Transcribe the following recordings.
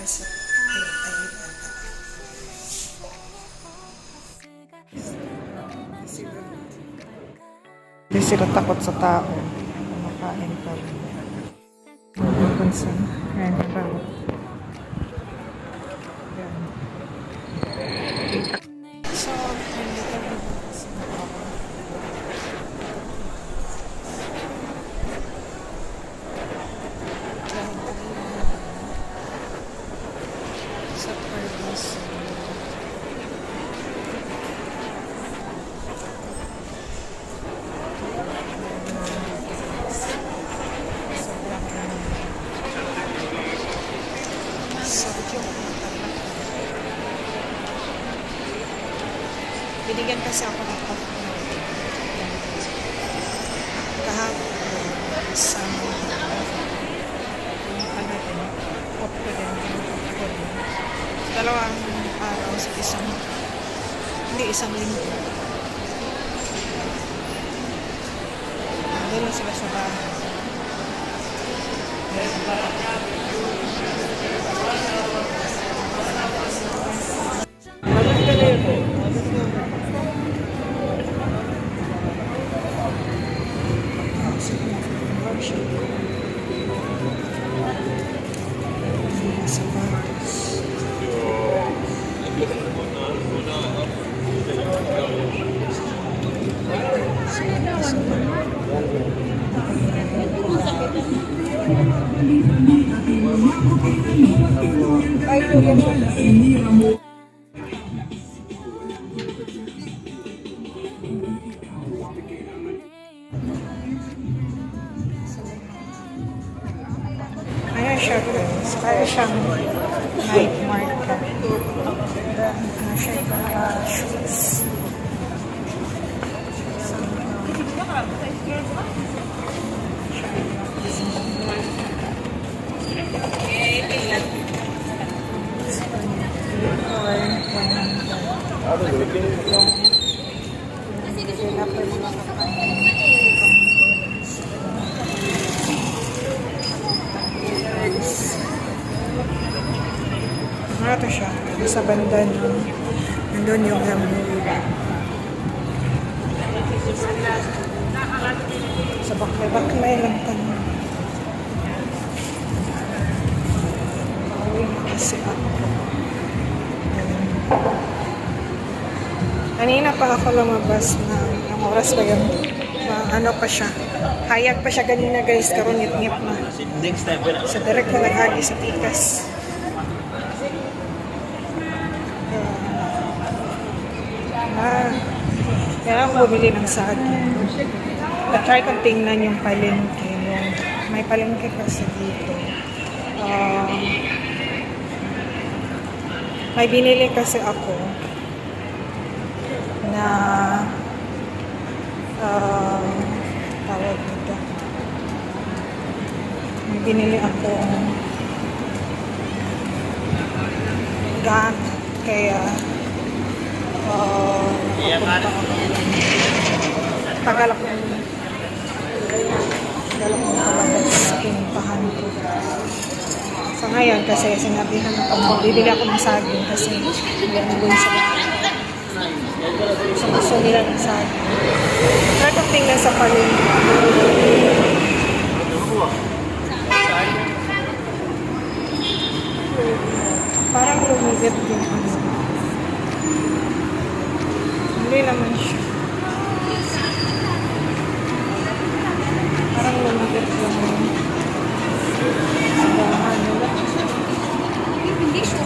sa hindi sila takot sa tao. Kumakain pa rin. Pansin. Ayan, about. So, hindi ka rin sa tao. Sa Paris. Binigyan kasi ako ng popcorn. Kahapon, isang popcorn. Dalawang araw sa isang linggo. Doon sila sa bahay. Sa Paris. Ayan siya guys. Kaya siyang night market. Ayan siya yung shoes. Ano siya? Sa banda nandun yung sa baklay lang tayo. Pauwi na kasi ako. Kanina pa ako lumabas na ang oras pa yun. Ano pa siya. Hayag pa siya ganina guys. Karoon ngip-ngip na. Sa direct na nag-agi sa tikas. Kaya ako bumili ng saging. Na-try kong tingnan yung palengke. May palengke kasi dito. May binili kasi ako na tawag nito. May binili ako gamit. Kaya tagal ako palabas pinumpahan ko. So ngayon kasi sinabihan ako bibili ako ng saging kasi gano'n sila. So gusto nila ng saging. Try kong tingnan sa palengke. Parang lumigit yung ano. Hindi naman siya. Parang lumigit yung ano lang. Hindi siya.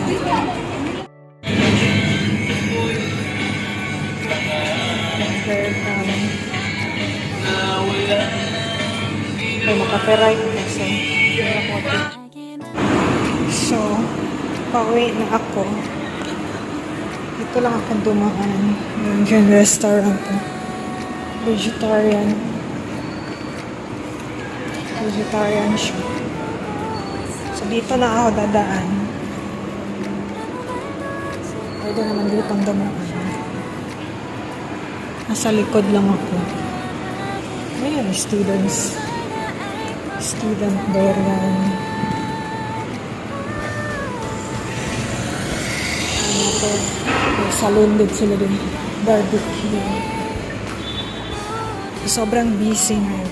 Ay, makaperay kasi. So, pauwi na ako. Dito lang ako dumaan. Yung restaurant. Vegetarian siya. So, dito na ako dadaan. Pwede naman dito ang dumaan. Nasa likod lang ako. Ayan, student there yan. dito. May salon din sila din. Barbecue. Sobrang busy ngayon.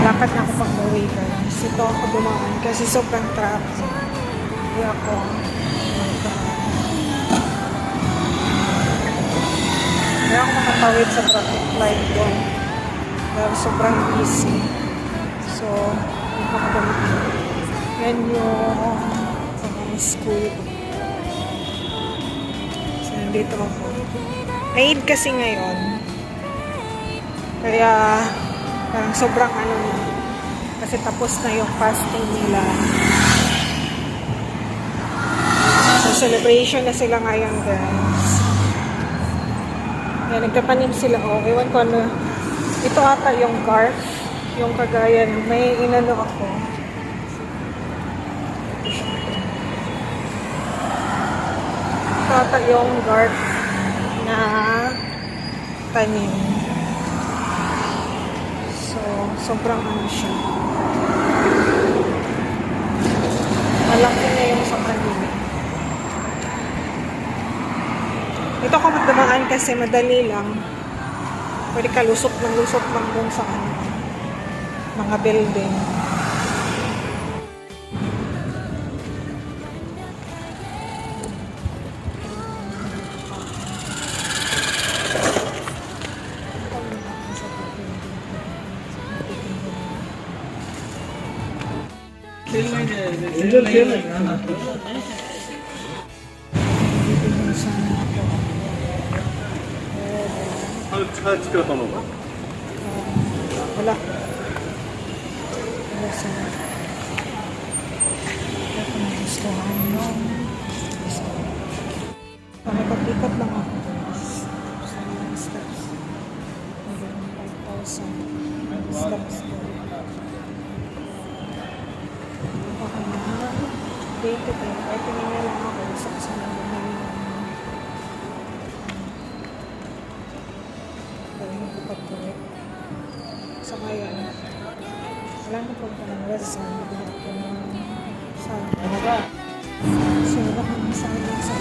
Lakad na ako pag-uwi guys. Ito ako dumaan kasi sobrang traffic. Hindi ako. Hindi ako makatawid sa traffic light doon. Dahil sobrang busy. So, hindi ako dumaan. Yan yung school. So, nandito ako. Naid kasi ngayon. Kaya, parang sobrang ano na. Kasi tapos na yung fasting nila. So, celebration na sila ngayon, guys. Kaya nagtapanim sila. Oh, ewan ko ano. Ito ata yung garf. Yung kagayan. May inano ako. Ito ata yung garf na tanim. So, sobrang ano siya. Malaki na yung sa kanila. Ito ako magdamaan kasi madali lang. Pwede ka lusot lang dun sa ano, mga building. 차 찍었던 건가? Wala. Wala sa... Wala ko na gustuhan yung... Nakapag-ikot lang ako. Sa mga steps. Mayroon 5,000 steps ko. Baka na day to day. Ay, tingin lang ako sa kasalang bumili ng pag-correct. Sa ngayon, wala na po ka ng lesson. So, baka masayang sa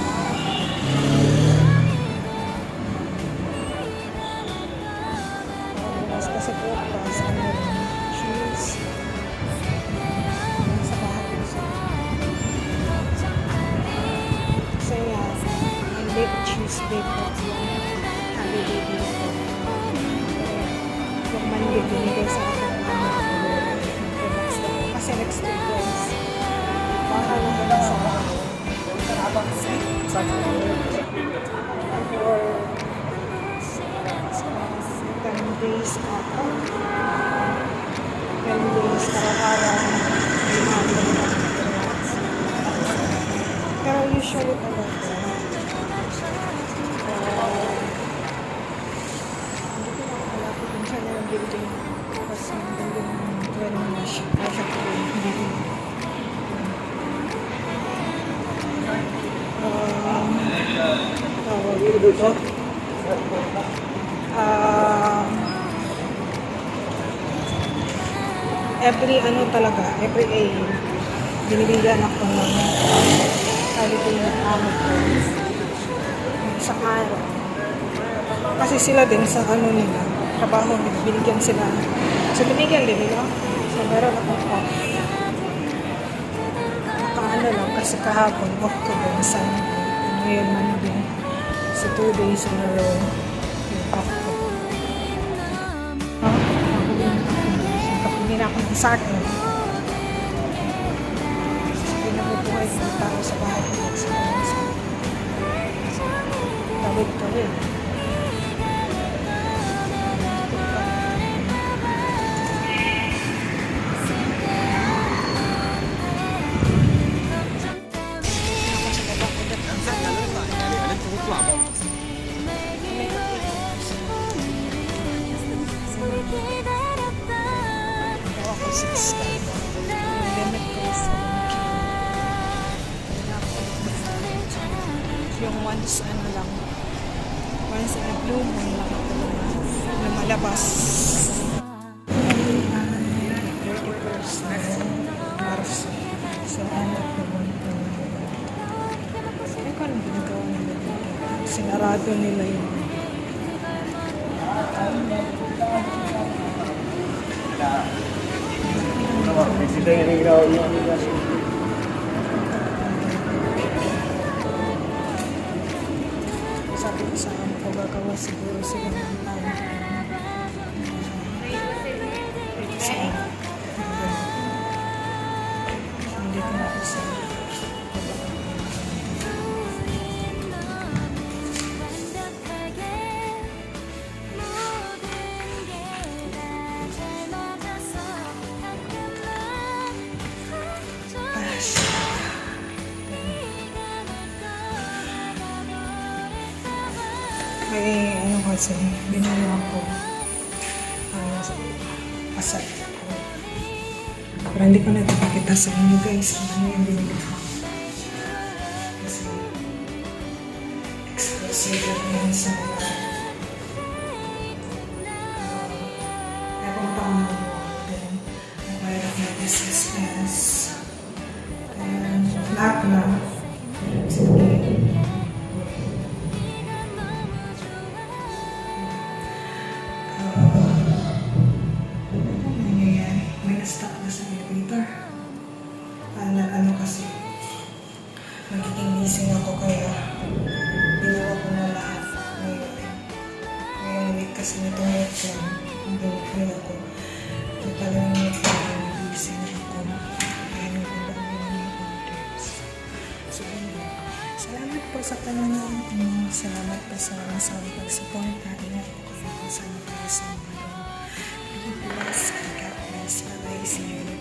kasi po pa sa shoes sa bahay so hindi Tuesday po holiday dito. Yung Monday binigay sa akin kasi next week guys baka naman sa habang sa or 10 days ako 10 days para pero usually talaga building kasi building very much every ano talaga every A binibigyan ako ng holiday ng amo ko isang araw kasi sila din sa ano nila trabaho, binigyan sila. So, binigyan din nila. So, meron akong off. Nakaano lang kasi kahapon off ko din sa ngayon Monday. So, 2 days in a row yung off ko. Hindi na ako ng sakin. Hindi na bubuhay ng tao sa bahay ko. Tawid-tawid. Yung once ano lang once in a blue moon lang ako lumalabas 31st Marso so ano ko ano ginagawa nila Sinarado nila yun. Sabi ko sa akin ko, gagawa siguro sila ng tama. Hindi ko na kasi ay ano kasi, binawa ko asal ko. Pero hindi ko na ito pakita sa inyo guys. Ano yung binili ko. Kasi exclusive yan sa mga meron pa ang mga din. Mayroon na this expense. And lahat na. Sige. Stuck na sa elevator. Ano kasi, magiging gising ako kaya ginawa ko na lahat ngayon. Ngayon ulit kasi nitong weekend, ang binigay ako. Ito pala yung weekend, gising ako. Kaya nagandang yung orders. So, salamat po sa panonood mo. Salamat po sa pag-support. Ingat po kayo kung saan kayo sa mga. God bless. God bless. Bye-bye. See you.